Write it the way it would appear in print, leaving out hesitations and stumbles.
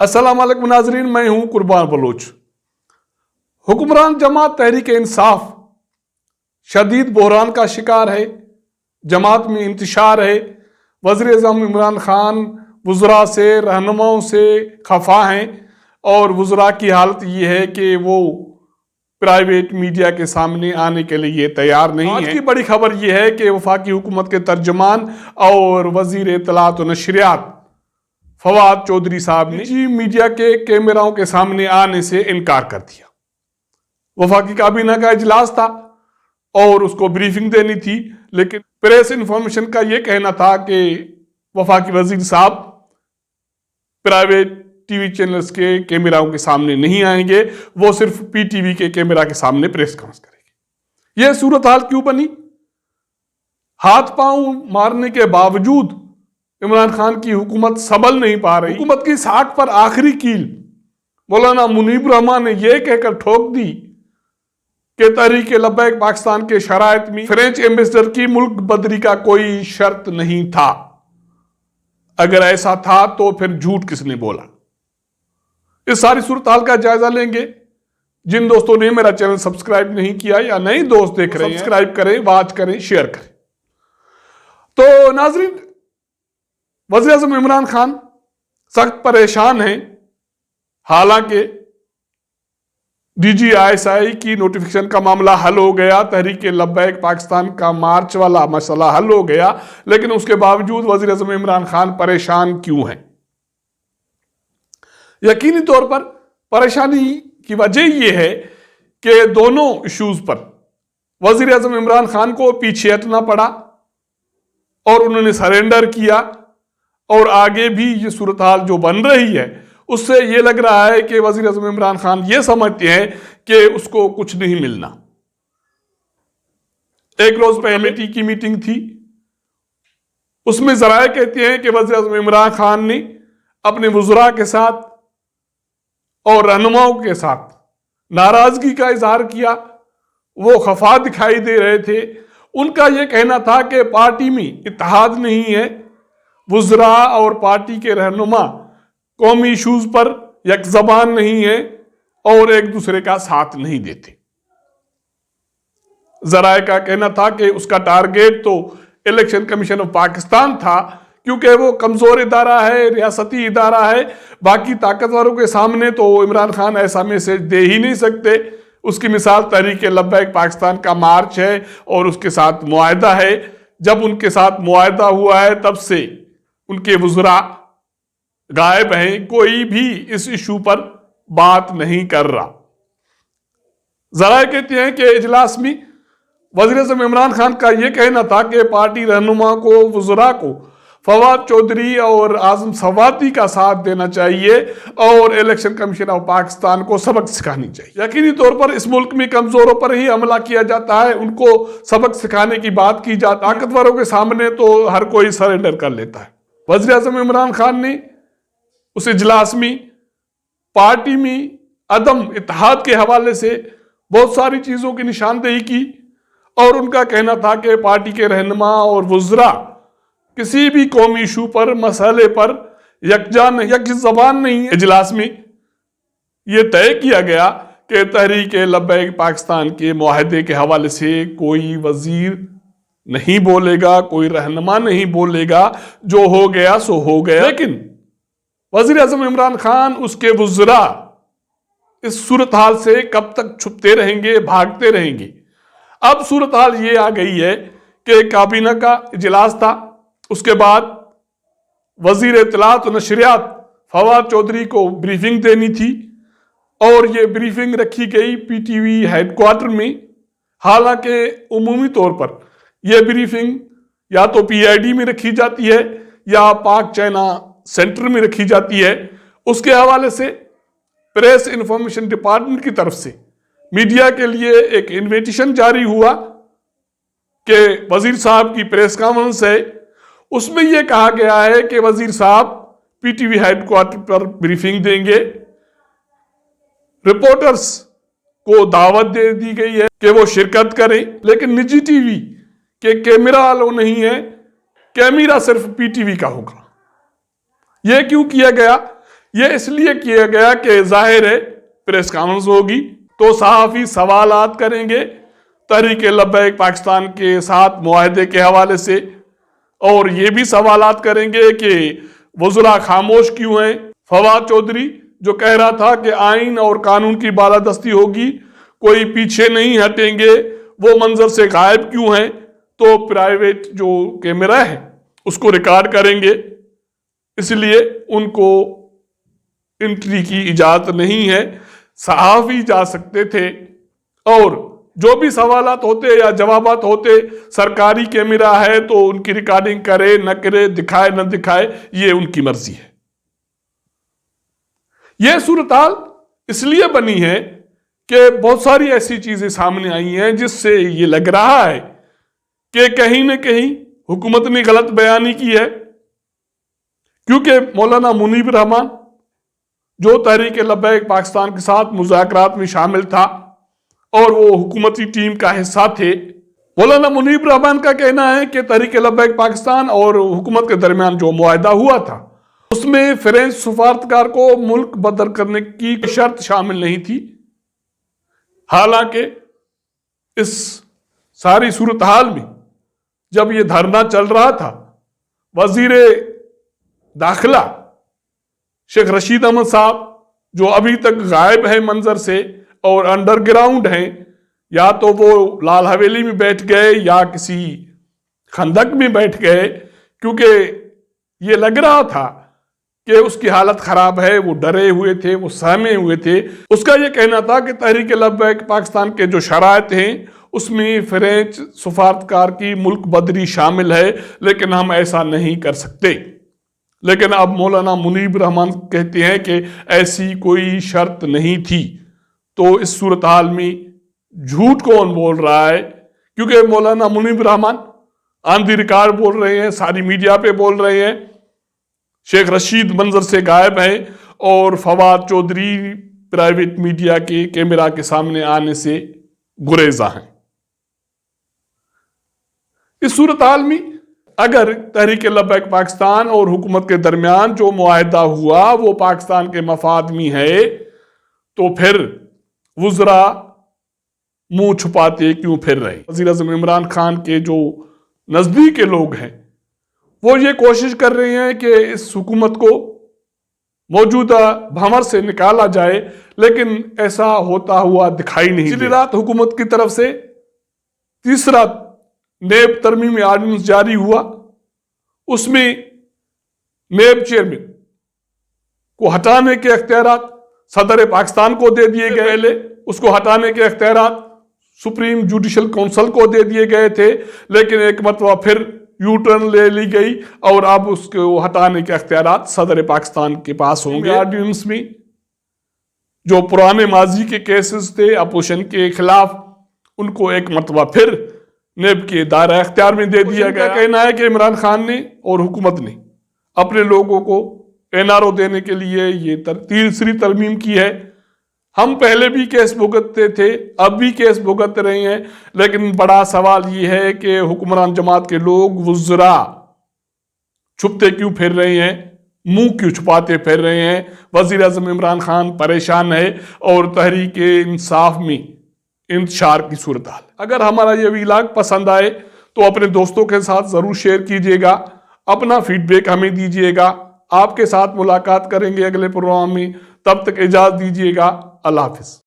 अस्सलाम वालेकुम नाजरीन, मैं हूं कुर्बान बलोच। हुक्मरान जमात तहरीक इंसाफ शदीद बहरान का शिकार है। जमात में इंतशार है। वज़ीर आज़म इमरान खान वज़रा से, रहनुमाओं से खफा हैं और वज़रा की हालत ये है कि वो प्राइवेट मीडिया के सामने आने के लिए तैयार नहीं है। आज की बड़ी खबर यह है कि वफाकी हुकूमत के तर्जमान और वज़ीर इत्तलात व नशरियात फवाद चौधरी साहब ने जी मीडिया के कैमराओं के सामने आने से इनकार कर दिया। वफाकी काबीना का इजलास था और उसको ब्रीफिंग देनी थी, लेकिन प्रेस इंफॉर्मेशन का यह कहना था कि वफाकी वजीर साहब प्राइवेट टीवी चैनल्स के कैमराओं के सामने नहीं आएंगे, वो सिर्फ पीटीवी के कैमरा के सामने प्रेस कॉन्फ्रेंस करेंगे। यह सूरत हाल क्यों बनी? हाथ पांव मारने के बावजूद इमरान खान की हुकूमत संभल नहीं पा रही। हुकूमत की साख पर आखिरी कील मौलाना मुनीब रहमान ने यह कहकर ठोक दी कि तहरीक लब्बैक पाकिस्तान के शराइत में फ्रेंच एम्बेसडर की मुल्क बदरी का कोई शर्त नहीं था। अगर ऐसा था तो फिर झूठ किसने बोला? इस सारी सूरत हाल का जायजा लेंगे। जिन दोस्तों ने मेरा चैनल सब्सक्राइब नहीं किया या नए दोस्त देख रहे हैं, सब्सक्राइब करें, वॉच करें, शेयर करें। तो नाजरीन, वज़ीर आज़म इमरान खान सख्त परेशान हैं। हालांकि DGISI की नोटिफिकेशन का मामला हल हो गया, तहरीक लब्बैक पाकिस्तान का मार्च वाला मसला हल हो गया, लेकिन उसके बावजूद वज़ीर आज़म इमरान खान परेशान क्यों हैं? यकीनी तौर पर परेशानी की वजह यह है कि दोनों इश्यूज पर वज़ीर आज़म इमरान खान को पीछे हटना पड़ा और उन्होंने सरेंडर किया। और आगे भी ये सूरत हाल जो बन रही है उससे ये लग रहा है कि वज़ीर आज़म इमरान खान ये समझते हैं कि उसको कुछ नहीं मिलना। एक रोज पहले की मीटिंग थी, उसमें ज़राए कहते हैं कि वज़ीर आज़म इमरान खान ने अपने वज़रा के साथ और रहनुमाओं के साथ नाराजगी का इजहार किया। वो खफा दिखाई दे रहे थे। उनका यह कहना था कि पार्टी में इत्तेहाद नहीं है, वज़रा और पार्टी के रहनुमा कौमी इशूज पर एक ज़बान नहीं है और एक दूसरे का साथ नहीं देते। ज़राए का कहना था कि उसका टारगेट तो इलेक्शन कमीशन ऑफ पाकिस्तान था, क्योंकि वो कमजोर इदारा है, रियासती इदारा है। बाकी ताकतवरों के सामने तो इमरान खान ऐसा मैसेज दे ही नहीं सकते। उसकी मिसाल तहरीक लब्बैक पाकिस्तान का मार्च है और उसके साथ मुआहदा है। जब उनके साथ मुआहदा हुआ है तब से उनके वज़रा गायब हैं, कोई भी इस इशू पर बात नहीं कर रहा। ज़रा कहते हैं कि इजलास में वज़ीर आज़म इमरान खान का यह कहना था कि पार्टी रहनुमा को, वज़रा को फवाद चौधरी और आज़म सवाती का साथ देना चाहिए और इलेक्शन कमीशन ऑफ पाकिस्तान को सबक सिखानी चाहिए। यकीनी तौर पर इस मुल्क में कमजोरों पर ही हमला किया जाता है, उनको सबक सिखाने की बात की जाती है। ताकतवरों के सामने तो हर कोई सरेंडर कर लेता है। वज़ीर आज़म इमरान खान ने उस इजलास में पार्टी में अदम इत्तेहाद के हवाले से बहुत सारी चीज़ों की निशानदेही की और उनका कहना था कि पार्टी के रहनुमा और वज़रा किसी भी कौमी इशू पर, मसले पर एक ज़बान नहीं है। इजलास में यह तय किया गया कि तहरीक लब्बैक पाकिस्तान के मुआहदे के हवाले से कोई वज़ीर नहीं बोलेगा, कोई रहनुमा नहीं बोलेगा। जो हो गया सो हो गया। लेकिन वज़ीर आज़म इमरान खान, उसके वज़रा इस सूरत हाल से कब तक छुपते रहेंगे, भागते रहेंगे? अब सूरत हाल ये आ गई है कि काबीना का इजलास था, उसके बाद वज़ीर इत्तलात व नशरियात फवाद चौधरी को ब्रीफिंग देनी थी और ये ब्रीफिंग रखी गई पीटीवी हेडक्वार्टर में। हालांकि उमूमी तौर पर यह ब्रीफिंग या तो PID में रखी जाती है या पाक चाइना सेंटर में रखी जाती है। उसके हवाले से प्रेस इंफॉर्मेशन डिपार्टमेंट की तरफ से मीडिया के लिए एक इन्विटेशन जारी हुआ कि वज़ीर साहब की प्रेस कॉन्फ्रेंस है। उसमें यह कहा गया है कि वज़ीर साहब पीटीवी हेडक्वार्टर पर ब्रीफिंग देंगे। रिपोर्टर्स को दावत दे दी गई है कि वो शिरकत करें, लेकिन निजी टीवी के कैमरा अलाउ नहीं है, कैमरा सिर्फ पीटीवी का होगा। यह क्यों किया गया? ये इसलिए किया गया कि जाहिर है प्रेस कॉन्फ्रेंस होगी तो सहाफ़ी सवालात करेंगे तहरीक लब्बैक पाकिस्तान के साथ मुआहदे के हवाले से, और ये भी सवालात करेंगे कि वज़रा खामोश क्यों हैं। फवाद चौधरी जो कह रहा था कि आइन और कानून की बालादस्ती होगी, कोई पीछे नहीं हटेंगे, वो मंजर से गायब क्यों हैं। तो प्राइवेट जो कैमरा है उसको रिकॉर्ड करेंगे, इसलिए उनको एंट्री की इजाजत नहीं है। सहाफ़ी जा सकते थे और जो भी सवालात होते या जवाबात होते, सरकारी कैमरा है तो उनकी रिकॉर्डिंग करे न करे, दिखाए न दिखाए, ये उनकी मर्जी है। यह सूरत-हाल इसलिए बनी है कि बहुत सारी ऐसी चीजें सामने आई हैं जिससे ये लग रहा है कि कहीं न कहीं हुकूमत ने गलत बयानी की है, क्योंकि मौलाना मुनीब रहमान जो तहरीक लब्बैक पाकिस्तान के साथ मुज़ाकरात में शामिल था और वो हुकूमती टीम का हिस्सा थे, मौलाना मुनीब रहमान का कहना है कि तहरीक लब्बैक पाकिस्तान और हुकूमत के दरमियान जो मुआहदा हुआ था उसमें फ्रेंच सफारतकार को मुल्क बदर करने की शर्त शामिल नहीं थी। हालांकि इस सारी सूरत हाल में जब ये धरना चल रहा था, वजीर दाखिला शेख रशीद अहमद साहब जो अभी तक गायब है मंजर से और अंडरग्राउंड हैं, या तो वो लाल हवेली में बैठ गए या किसी खंदक में बैठ गए, क्योंकि ये लग रहा था कि उसकी हालत खराब है, वो डरे हुए थे, वो सहमे हुए थे। उसका ये कहना था कि तहरीक लब्बैक पाकिस्तान के जो शराइत हैं उसमें फ्रेंच सफारतकार की मुल्क बदरी शामिल है, लेकिन हम ऐसा नहीं कर सकते। लेकिन अब मौलाना मुनीब रहमान कहते हैं कि ऐसी कोई शर्त नहीं थी। तो इस सूरत हाल में झूठ कौन बोल रहा है, क्योंकि Maulana Munib Rahman on the record बोल रहे हैं, सारी मीडिया पे बोल रहे हैं शेख रशीद मंजर से गायब है और फवाद चौधरी प्राइवेट मीडिया के कैमरा के सामने आने से गुरेजा हैं। इस सूरत हाल में अगर तहरीक लब्बैक पाकिस्तान और हुकूमत के दरमियान जो मुआहदा हुआ वो पाकिस्तान के मफाद में है, तो फिर वज़रा मुंह छुपाते क्यों फिर रहे। वज़ीर आज़म इमरान खान के जो नजदीक के लोग हैं वो ये कोशिश कर रहे हैं कि इस हुकूमत को मौजूदा भंवर से निकाला जाए, लेकिन ऐसा होता हुआ दिखाई नहीं। पिछली रात हुकूमत की तरफ से तीसरा नेब तरमीमी ऑर्डिनेंस जारी हुआ, उसमें नेब चेयरमैन को हटाने के अख्तियारात सदर पाकिस्तान को दे दिए गए। पहले उसको हटाने के अख्तियारात सुप्रीम जुडिशल काउंसिल को दे दिए गए थे, लेकिन एक मरतबा फिर यू टर्न ले ली गई और अब उसको हटाने के अख्तियारात सदर पाकिस्तान के पास होंगे। ऑर्डिनेंस में जो पुराने माजी के केसेस थे अपोजिशन के खिलाफ, उनको एक मरतबा फिर नेब के दायरा अख्तियार में दे दिया गया। कहना है कि इमरान खान ने और हुकूमत ने अपने लोगों को NRO देने के लिए ये तीसरी तरमीम की है। हम पहले भी केस भुगतते थे, अब भी केस भुगत रहे हैं, लेकिन बड़ा सवाल ये है कि हुक्मरान जमात के लोग वज़रा छुपते क्यों फिर रहे हैं, मुंह क्यों छुपाते फिर रहे हैं। वज़ीर आज़म इमरान खान परेशान है और तहरीक इंसाफ में इंतशार की सूरत हाल। अगर हमारा ये व्लॉग पसंद आए तो अपने दोस्तों के साथ ज़रूर शेयर कीजिएगा, अपना फीडबैक हमें दीजिएगा। आपके साथ मुलाकात करेंगे अगले प्रोग्राम में, तब तक इजाज़त दीजिएगा। अल्लाह हाफ़िज़।